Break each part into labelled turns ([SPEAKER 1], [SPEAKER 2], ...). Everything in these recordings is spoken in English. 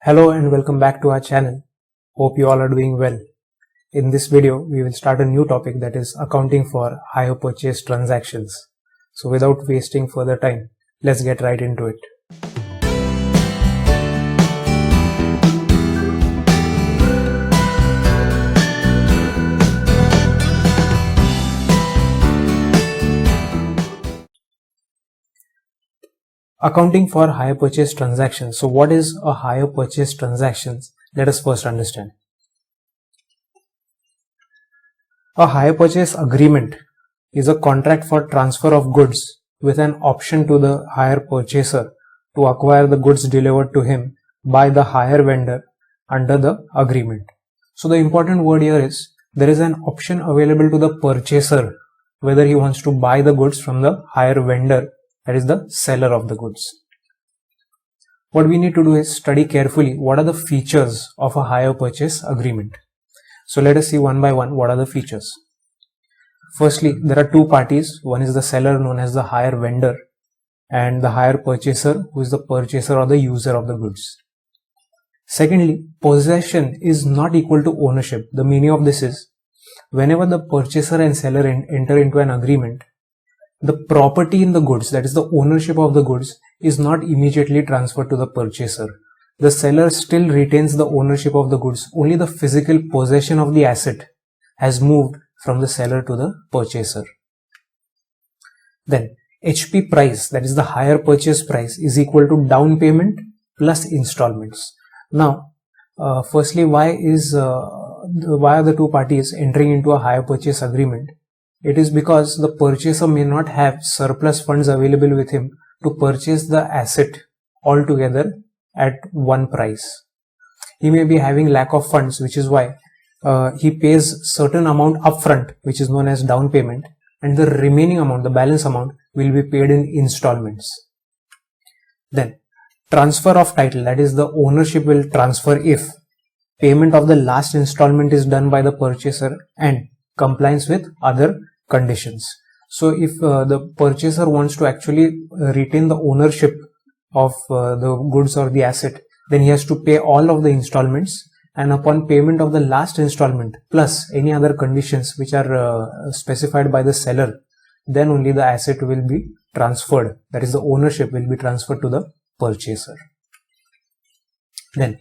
[SPEAKER 1] Hello and welcome back to our channel. Hope you all are doing well. In this video, we will start a new topic, that is accounting for hire purchase transactions. So without wasting further time, let's get right into it. Accounting for hire purchase transactions. So what is a hire purchase transactions? Let us first understand. A hire purchase agreement is a contract for transfer of goods with an option to the hire purchaser to acquire the goods delivered to him by the hire vendor under the agreement. So the important word here is there is an option available to the purchaser whether he wants to buy the goods from the hire vendor, that is the seller of the goods. What we need to do is study carefully what are the features of a hire purchase agreement. So let us see one by one what are the features. Firstly, there are two parties. One is the seller, known as the hire vendor, and the hire purchaser, who is the purchaser or the user of the goods. Secondly, possession is not equal to ownership. The meaning of this is whenever the purchaser and seller enter into an agreement, the property in the goods, that is the ownership of the goods, is not immediately transferred to the purchaser. The seller still retains the ownership of the goods. Only the physical possession of the asset has moved from the seller to the purchaser. Then HP price, that is the hire purchase price, is equal to down payment plus installments. Now, firstly, why are the two parties entering into a hire purchase agreement? It is because the purchaser may not have surplus funds available with him to purchase the asset altogether at one price. He may be having lack of funds, which is why he pays certain amount upfront, which is known as down payment, and the remaining amount, the balance amount, will be paid in installments. Then transfer of title, that is the ownership will transfer if payment of the last installment is done by the purchaser and compliance with other conditions. So if the purchaser wants to actually retain the ownership of the goods or the asset, then he has to pay all of the installments, and upon payment of the last installment plus any other conditions which are specified by the seller, then only the asset will be transferred, that is the ownership will be transferred to the purchaser. Then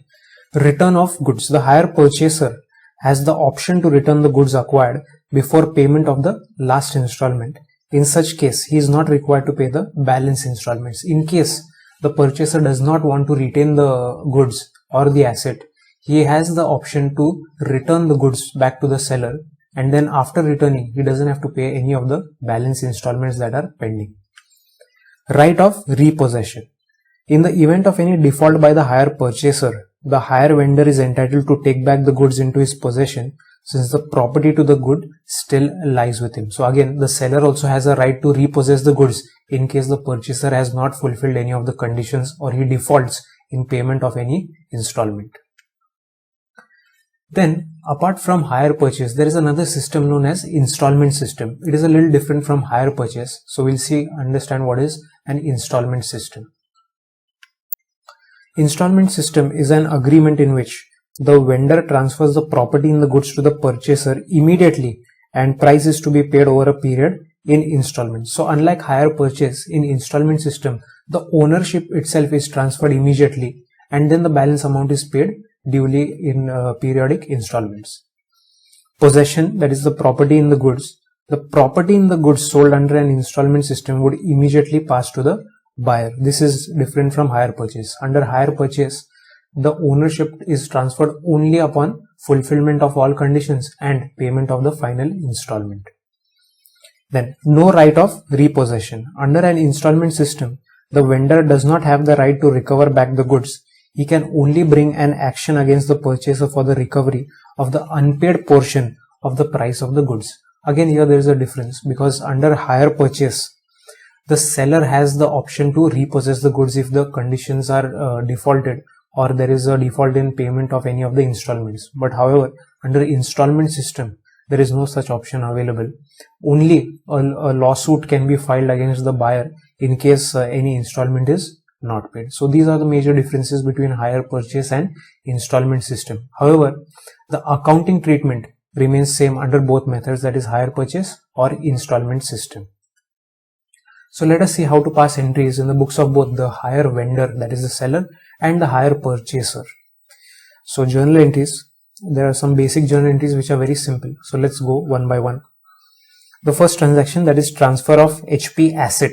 [SPEAKER 1] return of goods. The hire purchaser has the option to return the goods acquired before payment of the last installment. In such case, he is not required to pay the balance installments. In case the purchaser does not want to retain the goods or the asset, he has the option to return the goods back to the seller, and then after returning, he doesn't have to pay any of the balance installments that are pending. Right of repossession. In the event of any default by the hire purchaser, the hire vendor is entitled to take back the goods into his possession, since the property to the good still lies with him. So again, the seller also has a right to repossess the goods in case the purchaser has not fulfilled any of the conditions or he defaults in payment of any installment. Then apart from hire purchase, there is another system known as installment system. It is a little different from hire purchase. So we'll understand what is an installment system. Installment system is an agreement in which the vendor transfers the property in the goods to the purchaser immediately, and price is to be paid over a period in installments. So unlike hire purchase, in installment system, the ownership itself is transferred immediately, and then the balance amount is paid duly in periodic installments. Possession, that is the property in the goods. The property in the goods sold under an installment system would immediately pass to the buyer. This is different from hire purchase. Under hire purchase, the ownership is transferred only upon fulfillment of all conditions and payment of the final installment. Then no right of repossession. Under an installment system, the vendor does not have the right to recover back the goods. He can only bring an action against the purchaser for the recovery of the unpaid portion of the price of the goods. Again, here there is a difference, because under hire purchase, the seller has the option to repossess the goods if the conditions are defaulted, or there is a default in payment of any of the installments. But however, under installment system, there is no such option available. Only a lawsuit can be filed against the buyer in case any installment is not paid. So these are the major differences between hire purchase and installment system. However, the accounting treatment remains same under both methods, that is hire purchase or installment system. So let us see how to pass entries in the books of both the hire vendor, that is the seller, and the hire purchaser. So journal entries, there are some basic journal entries which are very simple. So let's go one by one. The first transaction, that is transfer of HP asset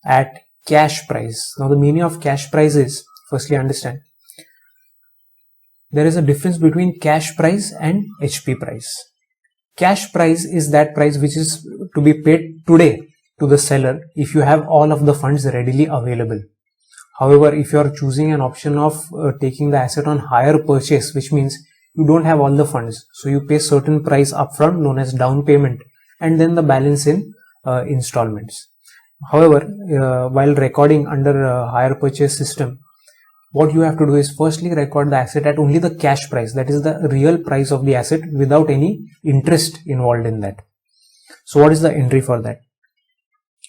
[SPEAKER 1] at cash price. Now the meaning of cash price is, firstly understand, there is a difference between cash price and HP price. Cash price is that price which is to be paid today to the seller if you have all of the funds readily available. However, if you are choosing an option of taking the asset on hire purchase, which means you don't have all the funds, so you pay certain price upfront known as down payment and then the balance in installments. However, while recording under hire purchase system, what you have to do is firstly record the asset at only the cash price, that is the real price of the asset without any interest involved in that. So what is the entry for that?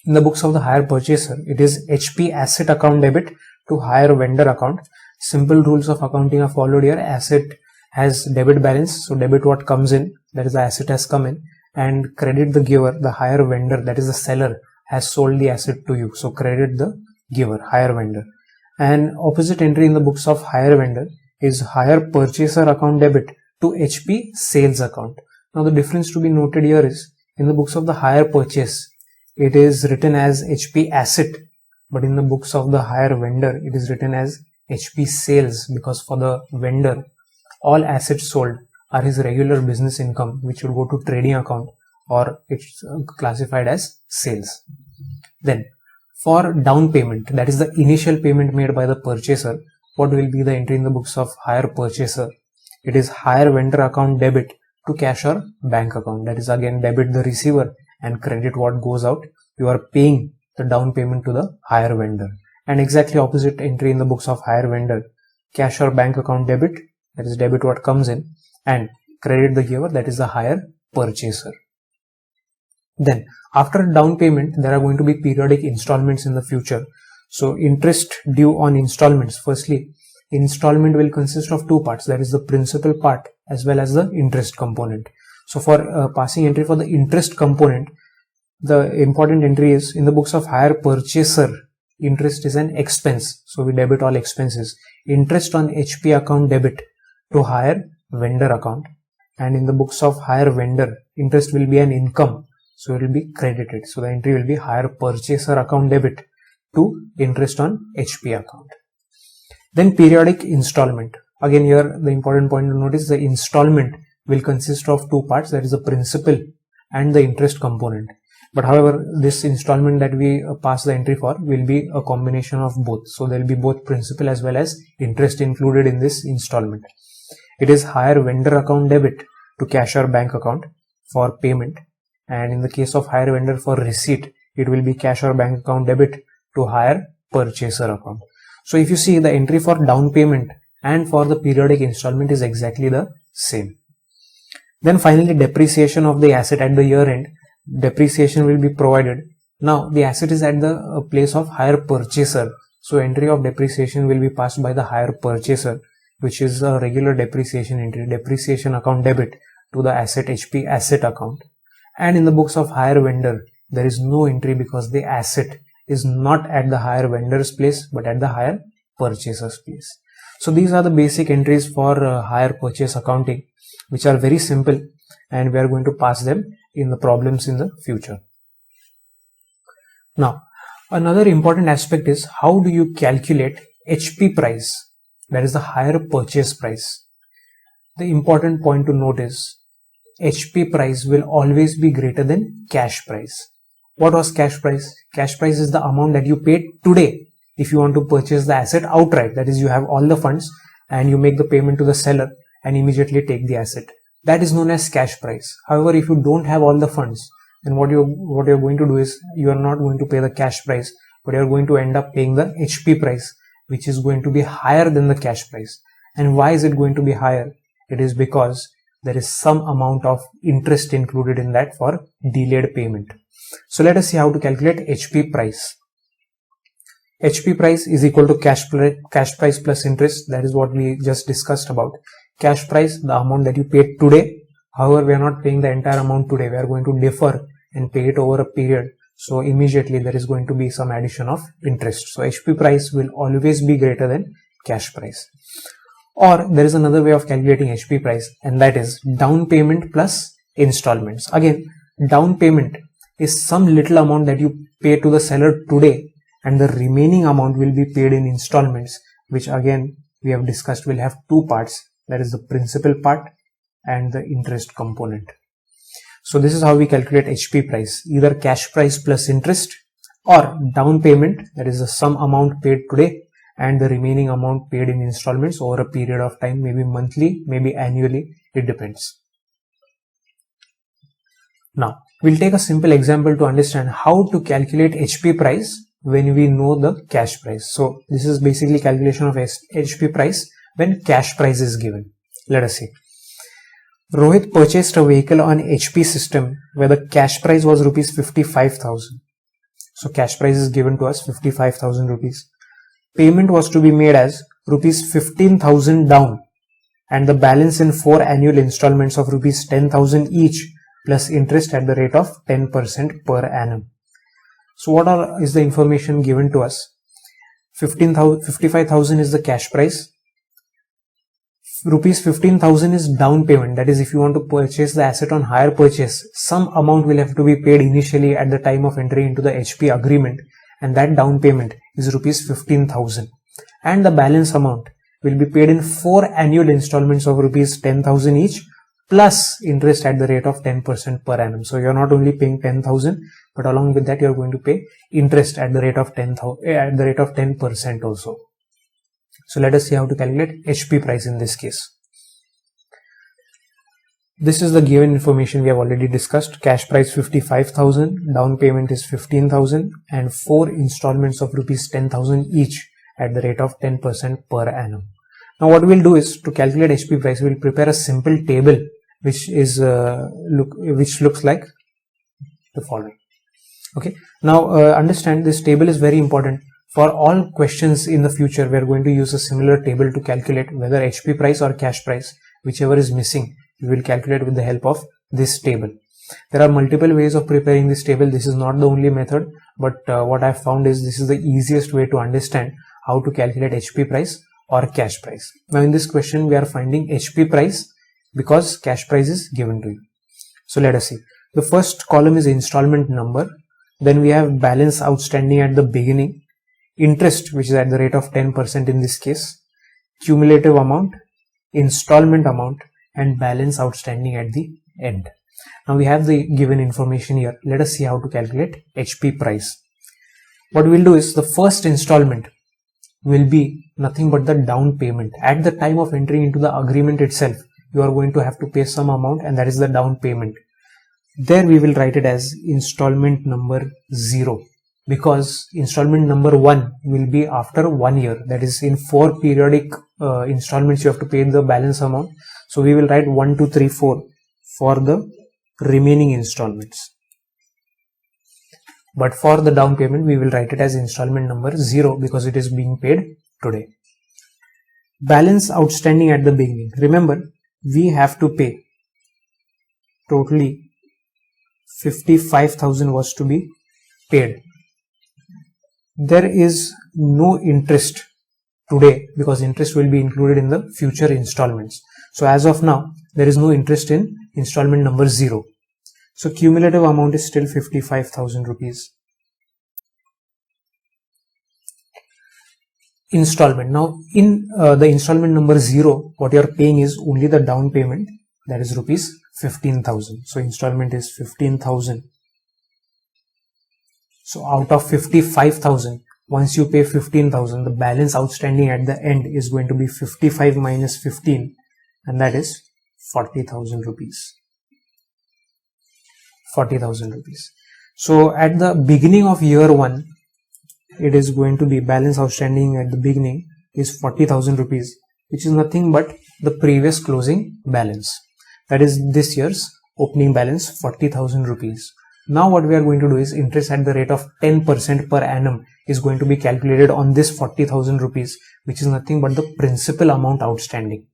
[SPEAKER 1] In the books of the hire purchaser, it is HP asset account debit to hire vendor account. Simple rules of accounting are followed here. Asset has debit balance, so debit what comes in, that is the asset has come in, and credit the giver, the hire vendor, that is the seller, has sold the asset to you, so credit the giver, hire vendor. And opposite entry in the books of hire vendor is hire purchaser account debit to HP sales account. Now the difference to be noted here is, in the books of the hire purchase, it is written as HP asset, but in the books of the hire vendor, it is written as HP sales, because for the vendor, all assets sold are his regular business income, which will go to trading account, or it's classified as sales. Then for down payment, that is the initial payment made by the purchaser, what will be the entry in the books of hire purchaser? It is hire vendor account debit to cash or bank account. That is again debit the receiver and credit what goes out. You are paying the down payment to the hire vendor. And exactly opposite entry in the books of hire vendor, cash or bank account debit, that is debit what comes in, and credit the giver, that is the hire purchaser. Then after down payment, there are going to be periodic installments in the future. So interest due on installments. Firstly, installment will consist of two parts, that is the principal part as well as the interest component. So for passing entry for the interest component, the important entry is in the books of hire purchaser, interest is an expense, so we debit all expenses. Interest on HP account debit to hire vendor account, and in the books of hire vendor, interest will be an income, so it will be credited. So the entry will be hire purchaser account debit to interest on HP account. Then periodic installment. Again here the important point to notice, the installment will consist of two parts, that is the principal and the interest component. But however, this installment that we pass the entry for will be a combination of both. So there will be both principal as well as interest included in this installment. It is hire vendor account debit to cash or bank account for payment, and in the case of hire vendor for receipt, it will be cash or bank account debit to hire purchaser account. So if you see, the entry for down payment and for the periodic installment is exactly the same. Then finally, depreciation of the asset at the year end. Depreciation will be provided. Now the asset is at the place of hire purchaser, so entry of depreciation will be passed by the hire purchaser, which is a regular depreciation entry, depreciation account debit to the asset HP asset account. And in the books of hire vendor, there is no entry because the asset is not at the hire vendor's place but at the hire purchaser's place. So these are the basic entries for hire purchase accounting, which are very simple, and we are going to pass them in the problems in the future. Now, another important aspect is how do you calculate HP price, that is the hire purchase price. The important point to note is HP price will always be greater than cash price. What was cash price? Cash price is the amount that you paid today if you want to purchase the asset outright, that is you have all the funds and you make the payment to the seller and immediately take the asset. That is known as cash price. However, if you don't have all the funds, then what you're going to do is you are not going to pay the cash price, but you're going to end up paying the HP price, which is going to be higher than the cash price. And why is it going to be higher? It is because there is some amount of interest included in that for delayed payment. So let us see how to calculate HP price. HP price is equal to cash price plus interest. That is what we just discussed about. Cash price, the amount that you paid today. However, we are not paying the entire amount today. We are going to defer and pay it over a period. So immediately there is going to be some addition of interest. So HP price will always be greater than cash price. Or there is another way of calculating HP price, and that is down payment plus installments. Again, down payment is some little amount that you pay to the seller today, and the remaining amount will be paid in installments, which again we have discussed will have two parts. That is the principal part and the interest component. So this is how we calculate HP price, either cash price plus interest or down payment, that is the sum amount paid today and the remaining amount paid in installments over a period of time, maybe monthly, maybe annually, it depends. Now we'll take a simple example to understand how to calculate HP price when we know the cash price. So this is basically calculation of HP price when cash price is given. Let us see. Rohit purchased a vehicle on HP system where the cash price was rupees 55,000. So cash price is given to us 55,000 rupees. Payment was to be made as rupees 15,000 down and the balance in 4 annual installments of rupees 10,000 each plus interest at the rate of 10% per annum. So what is the information given to us? 55,000 is the cash price. Rupees 15,000 is down payment. That is, if you want to purchase the asset on hire purchase, some amount will have to be paid initially at the time of entry into the HP agreement, and that down payment is rupees 15,000. And the balance amount will be paid in 4 annual installments of rupees 10,000 each plus interest at the rate of 10% per annum. So you are not only paying 10,000, but along with that you are going to pay interest at the rate of 10% also. So let us see how to calculate HP price in this case. This is the given information we have already discussed. Cash price 55,000, down payment is 15,000 and 4 installments of rupees 10,000 each at the rate of 10% per annum. Now what we will do is, to calculate HP price, we will prepare a simple table which looks like the following. Okay. Now understand, this table is very important. For all questions in the future, we are going to use a similar table to calculate whether HP price or cash price, whichever is missing, we will calculate with the help of this table. There are multiple ways of preparing this table. This is not the only method, but what I have found is this is the easiest way to understand how to calculate HP price or cash price. Now in this question, we are finding HP price because cash price is given to you. So let us see. The first column is installment number. Then we have balance outstanding at the beginning, interest, which is at the rate of 10% in this case, cumulative amount, installment amount, and balance outstanding at the end. Now we have the given information here. Let us see how to calculate HP price. What we will do is, the first installment will be nothing but the down payment. At the time of entering into the agreement itself, you are going to have to pay some amount, and that is the down payment. There we will write it as installment number 0. Because installment number 1 will be after 1 year, that is in 4 periodic installments you have to pay the balance amount. So we will write 1, 2, 3, 4 for the remaining installments. But for the down payment, we will write it as installment number 0 because it is being paid today. Balance outstanding at the beginning. Remember, we have to pay totally 55,000 was to be paid. There is no interest today because interest will be included in the future installments. So as of now, there is no interest in installment number 0. So cumulative amount is still 55,000 rupees. Installment. Now in the installment number 0, what you are paying is only the down payment, that is rupees 15,000. So installment is 15,000. So out of 55,000, once you pay 15,000, the balance outstanding at the end is going to be 55 minus 15, and that is 40,000 rupees. 40,000 rupees. So at the beginning of year 1, it is going to be balance outstanding at the beginning is 40,000 rupees, which is nothing but the previous closing balance. That is this year's opening balance, 40,000 rupees. Now what we are going to do is interest at the rate of 10% per annum is going to be calculated on this 40,000 rupees, which is nothing but the principal amount outstanding.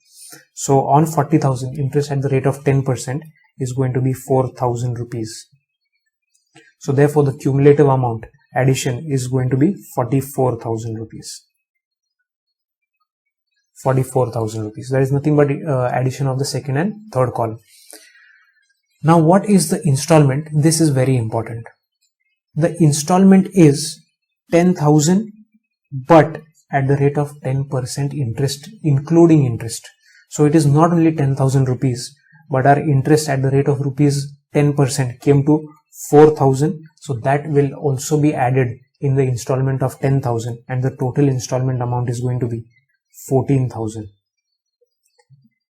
[SPEAKER 1] So on 40,000, interest at the rate of 10% is going to be 4,000 rupees. So therefore the cumulative amount addition is going to be 44,000 rupees. 44,000 rupees. That is nothing but addition of the second and third column. Now what is the installment? This is very important. The installment is 10,000 but at the rate of 10% interest, including interest. So it is not only 10,000 rupees, but our interest at the rate of rupees 10% came to 4,000. So that will also be added in the installment of 10,000, and the total installment amount is going to be 14,000.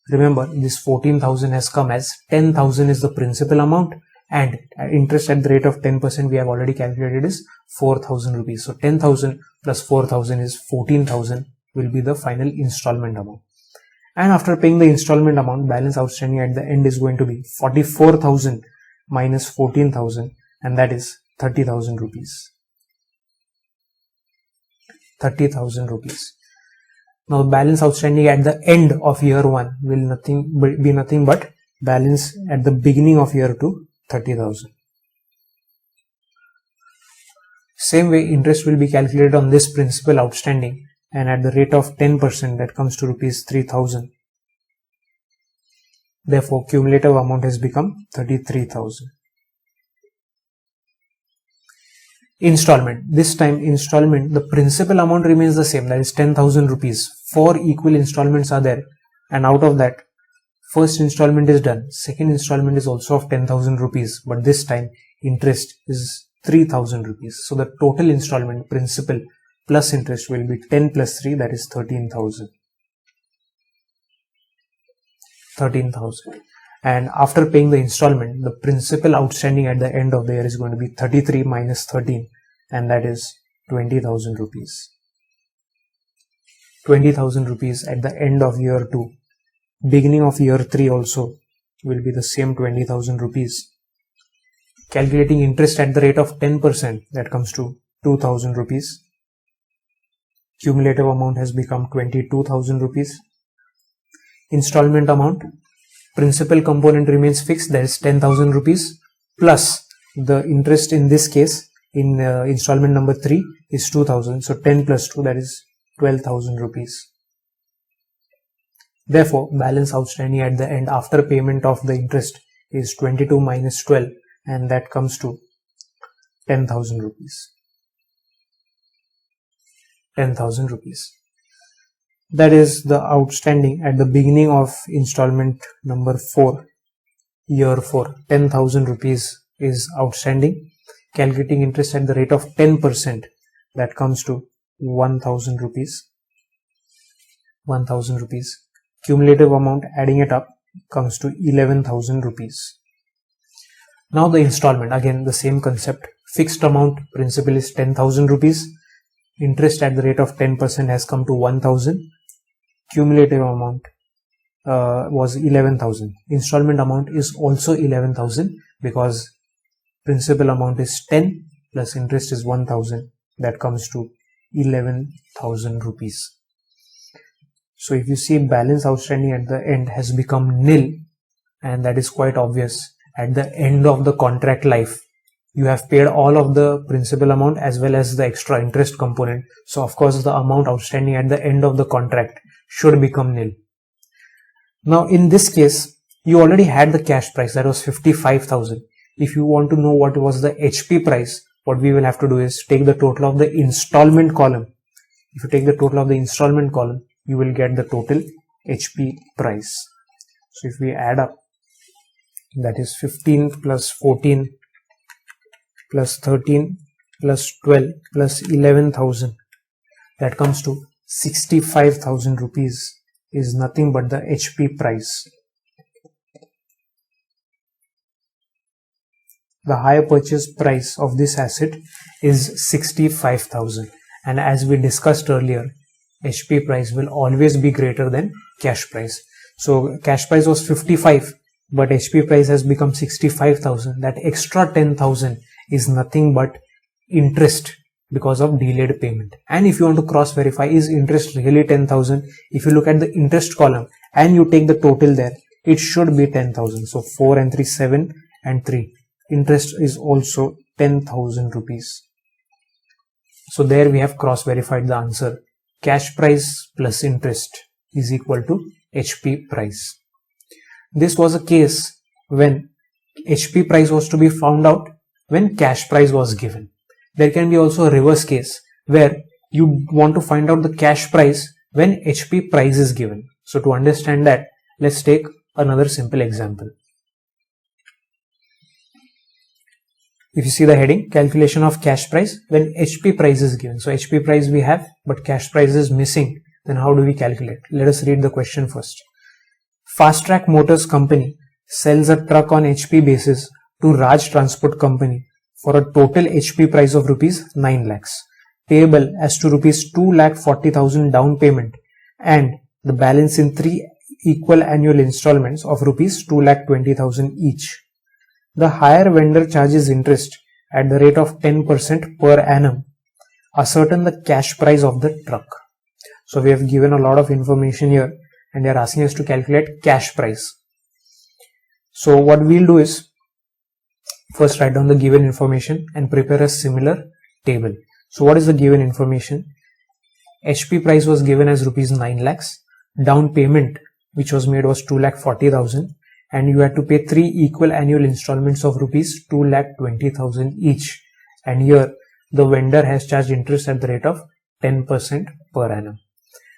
[SPEAKER 1] Remember, this 14,000 has come as 10,000 is the principal amount, and interest at the rate of 10% we have already calculated is 4,000 rupees. So 10,000 plus 4,000 is 14,000 will be the final installment amount. And after paying the installment amount, balance outstanding at the end is going to be 44,000 minus 14,000, and that is 30,000 rupees. 30,000 rupees. Now balance outstanding at the end of year 1 will be nothing but balance at the beginning of year 2, 30,000. Same way, interest will be calculated on this principal outstanding, and at the rate of 10% that comes to rupees 3,000. Therefore cumulative amount has become 33,000. Installment. This time installment, the principal amount remains the same, that is 10,000 rupees. 4 equal installments are there, and out of that, first installment is done. Second installment is also of 10,000 rupees, but this time interest is 3,000 rupees. So the total installment, principal plus interest, will be 10 plus 3, that is 13,000. 13,000. And after paying the installment, the principal outstanding at the end of the year is going to be 33 minus 13, and that is 20,000 rupees. 20,000 rupees at the end of year 2. Beginning of year 3 also will be the same 20,000 rupees. Calculating interest at the rate of 10%, that comes to 2,000 rupees. Cumulative amount has become 22,000 rupees. Installment amount, principal component remains fixed, that is 10,000 rupees, plus the interest in this case in installment number 3 is 2,000. So 10 plus 2, that is 12,000 rupees. Therefore balance outstanding at the end after payment of the interest is 22 minus 12, and that comes to 10,000 rupees. 10,000 rupees. That is the outstanding at the beginning of installment number 4, year 4. 10,000 rupees is outstanding. Calculating interest at the rate of 10%, that comes to 1,000 rupees. 1,000 rupees. Cumulative amount, adding it up, comes to 11,000 rupees. Now the installment, again the same concept. Fixed amount, principal is 10,000 rupees. Interest at the rate of 10% has come to 1,000. Cumulative amount was 11,000. Installment amount is also 11,000 because principal amount is 10 plus interest is 1,000. That comes to 11,000 rupees. So if you see, balance outstanding at the end has become nil, and that is quite obvious. At the end of the contract life, you have paid all of the principal amount as well as the extra interest component. So of course the amount outstanding at the end of the contract should become nil. Now in this case, you already had the cash price, that was 55,000. If you want to know what was the HP price, what we will have to do is take the total of the installment column. If you take the total of the installment column, you will get the total HP price. So if we add up, that is 15 plus 14 plus 13 plus 12 plus 11,000, that comes to 65,000 rupees is nothing but the HP price. The higher purchase price of this asset is 65,000, and as we discussed earlier, HP price will always be greater than cash price. So cash price was 55, but HP price has become 65,000. That extra 10,000 is nothing but interest because of delayed payment. And if you want to cross verify, is interest really 10,000? If you look at the interest column and you take the total there, it should be 10,000. So 4 and 3, 7 and 3. Interest is also 10,000 rupees. So there we have cross verified the answer. Cash price plus interest is equal to HP price. This was a case when HP price was to be found out when cash price was given. There can be also a reverse case where you want to find out the cash price when HP price is given. So to understand that, let's take another simple example. If you see the heading, calculation of cash price when HP price is given. So HP price we have, but cash price is missing. Then how do we calculate? Let us read the question first. Fast Track Motors Company sells a truck on HP basis to Raj Transport Company for a total HP price of rupees 9 lakhs, payable as to rupees 2,40,000 down payment and the balance in 3 equal annual installments of rupees 2,20,000 each. The hire vendor charges interest at the rate of 10% per annum. Ascertain the cash price of the truck. So we have given a lot of information here and they are asking us to calculate cash price. So what we'll do is first write down the given information and prepare a similar table. So what is the given information? HP price was given as rupees 9 lakhs. Down payment which was made was 2,40,000 and you had to pay 3 equal annual installments of rupees 2,20,000 each. And here the vendor has charged interest at the rate of 10% per annum.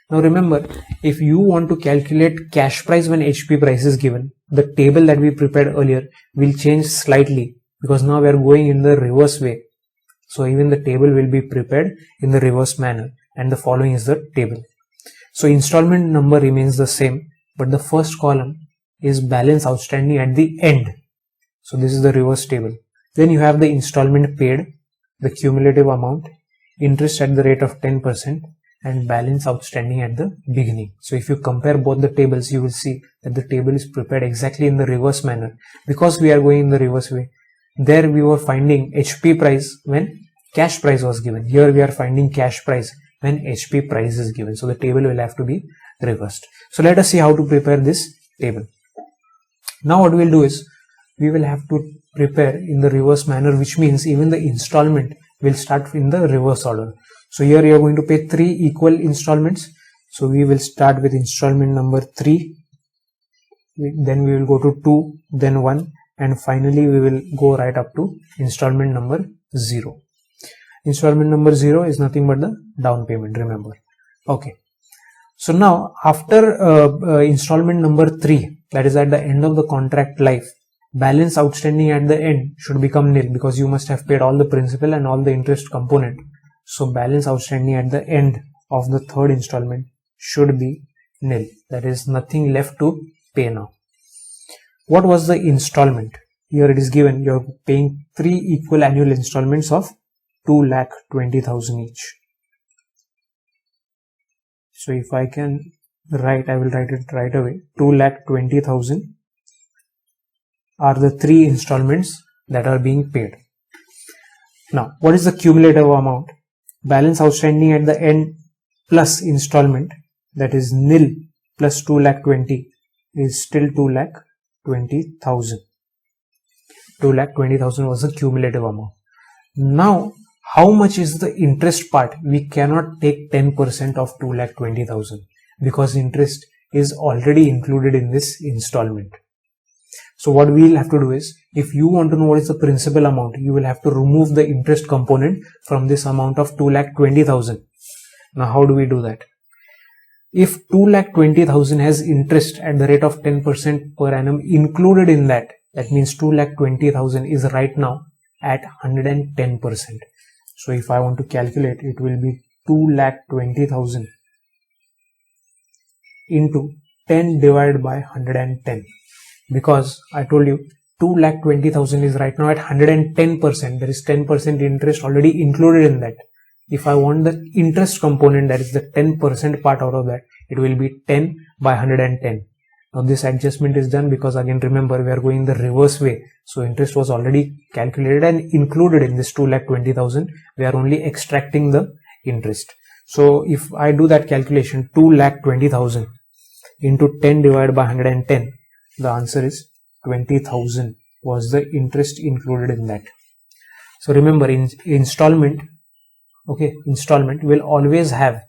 [SPEAKER 1] Now remember, if you want to calculate cash price when HP price is given, the table that we prepared earlier will change slightly because now we are going in the reverse way. So even the table will be prepared in the reverse manner and the following is the table. So installment number remains the same, but the first column is balance outstanding at the end. So this is the reverse table. Then you have the installment paid, the cumulative amount, interest at the rate of 10% and balance outstanding at the beginning. So if you compare both the tables, you will see that the table is prepared exactly in the reverse manner because we are going in the reverse way. There we were finding HP price when cash price was given. Here we are finding cash price when HP price is given. So the table will have to be reversed. So let us see how to prepare this table. Now what we will do is we will have to prepare in the reverse manner, which means even the installment will start in the reverse order. So here you are going to pay 3 equal installments. So we will start with installment number 3, then we will go to 2, then 1 and finally we will go right up to installment number 0. Installment number 0 is nothing but the down payment, remember. Okay. So now after installment number 3, that is at the end of the contract life, balance outstanding at the end should become nil because you must have paid all the principal and all the interest component. So balance outstanding at the end of the third installment should be nil. That is nothing left to pay now. What was the installment? Here it is given you are paying 3 equal annual installments of 2,20,000 each. So if I can write, I will write it right away. 2,20,000 are the 3 installments that are being paid. Now, what is the cumulative amount? Balance outstanding at the end plus installment, that is nil plus 2,20,000 is still 2,20,000. 2,20,000 was the cumulative amount. Now, how much is the interest part? We cannot take 10% of 2,20,000 because interest is already included in this installment. So what we will have to do is, if you want to know what is the principal amount, you will have to remove the interest component from this amount of 2,20,000. Now how do we do that? If 2,20,000 has interest at the rate of 10% per annum included in that, that means 2,20,000 is right now at 110%. So if I want to calculate, it will be 2,20,000 into 10 divided by 110. Because I told you 2,20,000 is right now at 110%. There is 10% interest already included in that. If I want the interest component, that is the 10% part out of that, it will be 10 by 110. Now this adjustment is done because, again, remember, we are going the reverse way. So interest was already calculated and included in this 2,20,000. We are only extracting the interest. So if I do that calculation, 2,20,000 into 10 divided by 110, the answer is 20,000 was the interest included in that. So remember, in installment will always have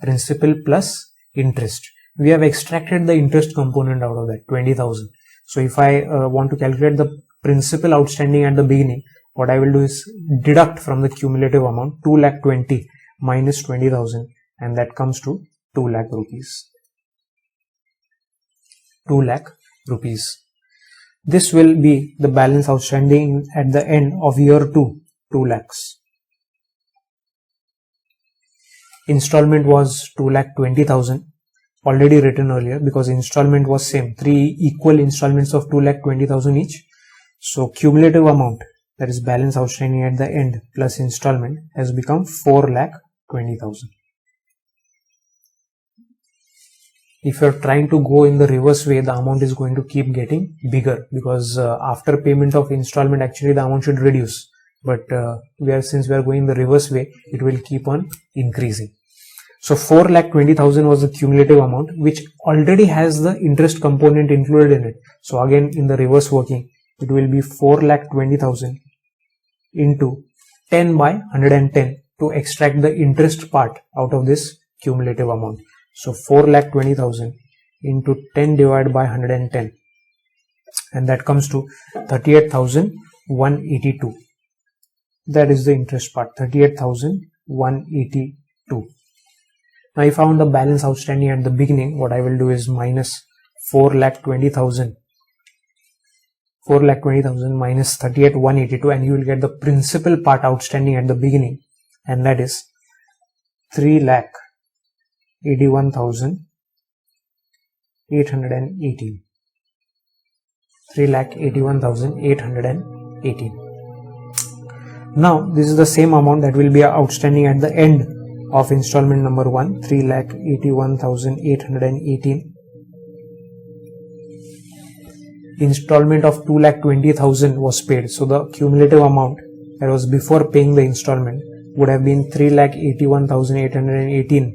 [SPEAKER 1] principal plus interest. We have extracted the interest component out of that, 20,000. So if I want to calculate the principal outstanding at the beginning, what I will do is deduct from the cumulative amount 2,20,000 minus 20,000, and that comes to 2 lakh rupees. 2 lakh rupees. This will be the balance outstanding at the end of year 2, 2 lakhs. Installment was 2,20,000, already written earlier, because installment was same, 3 equal installments of 2,20,000 each. So cumulative amount, that is balance outstanding at the end plus installment, has become 4,20,000. If you are trying to go in the reverse way, the amount is going to keep getting bigger, because after payment of installment, actually the amount should reduce. But since we are going the reverse way, it will keep on increasing. So 4,20,000 was the cumulative amount, which already has the interest component included in it. So again, in the reverse working, it will be 4,20,000 into 10 by 110 to extract the interest part out of this cumulative amount. So 4,20,000 into 10 divided by 110, and that comes to 38,182. That is the interest part, 38,182. Now if I found the balance outstanding at the beginning, what I will do is minus 4,20,000 minus 38,182, and you will get the principal part outstanding at the beginning, and that is 3,81,818. 3,81,818. Now this is the same amount that will be outstanding at the end of installment number 1, 3,81,818. Installment of 2,20,000 was paid. So the cumulative amount that was before paying the installment would have been 3,81,818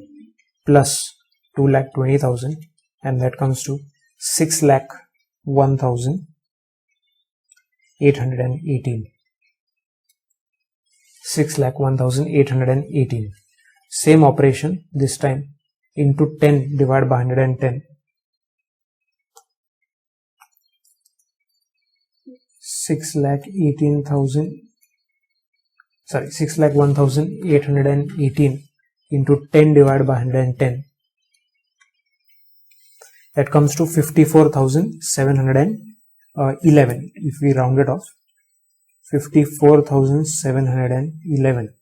[SPEAKER 1] plus 2,20,000, and that comes to 6,01,818. 6,01,818. Same operation, this time into 10 divided by 110. 6,01,818 into 10 divided by 110. That comes to 54,711 if we round it off. 54,711.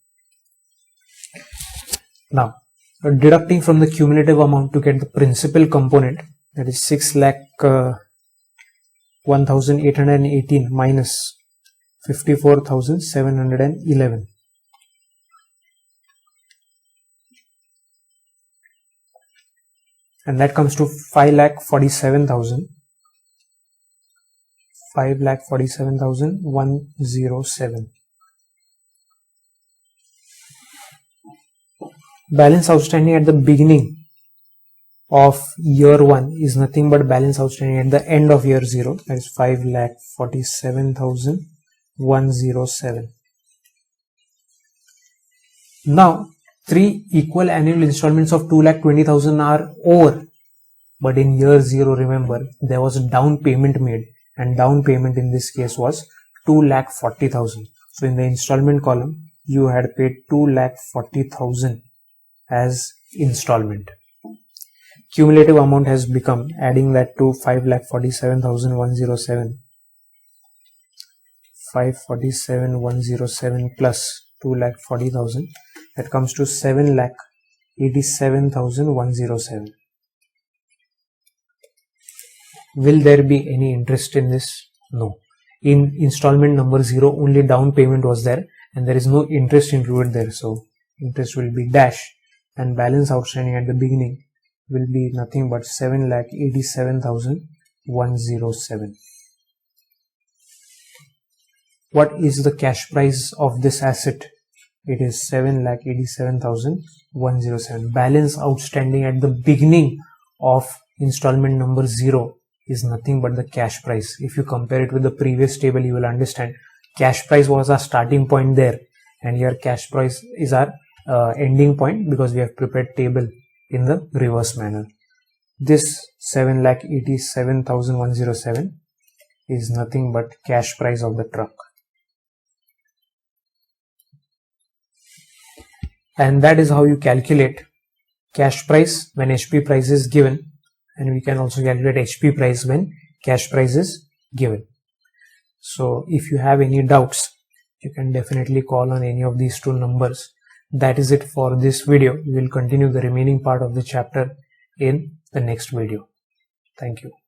[SPEAKER 1] Now, deducting from the cumulative amount to get the principal component, that is 6,01,818 minus 54,711. And that comes to 5,47,000. 5,47,107. Balance outstanding at the beginning of year 1 is nothing but balance outstanding at the end of year 0, that is 5,47,107. Now 3 equal annual installments of 2,20,000 are over, but in year 0, remember, there was a down payment made, and down payment in this case was 2,40,000. So in the installment column, you had paid 2,40,000 as installment. Cumulative amount has become, adding that to 5,47,107, 547,107 plus 2,40,000, that comes to 7,87,107. Will there be any interest in this? No. In installment number 0, only down payment was there, and there is no interest included there. So interest will be dash, and balance outstanding at the beginning will be nothing but 7,87,107. 107. What is the cash price of this asset? It is 7,87,107. Balance outstanding at the beginning of installment number 0 is nothing but the cash price. If you compare it with the previous table, you will understand cash price was our starting point there, and here cash price is our ending point, because we have prepared table in the reverse manner. This 7,87,107 is nothing but cash price of the truck. And that is how you calculate cash price when HP price is given, and we can also calculate HP price when cash price is given. So if you have any doubts, you can definitely call on any of these two numbers. That is it for this video. We will continue the remaining part of the chapter in the next video. Thank you.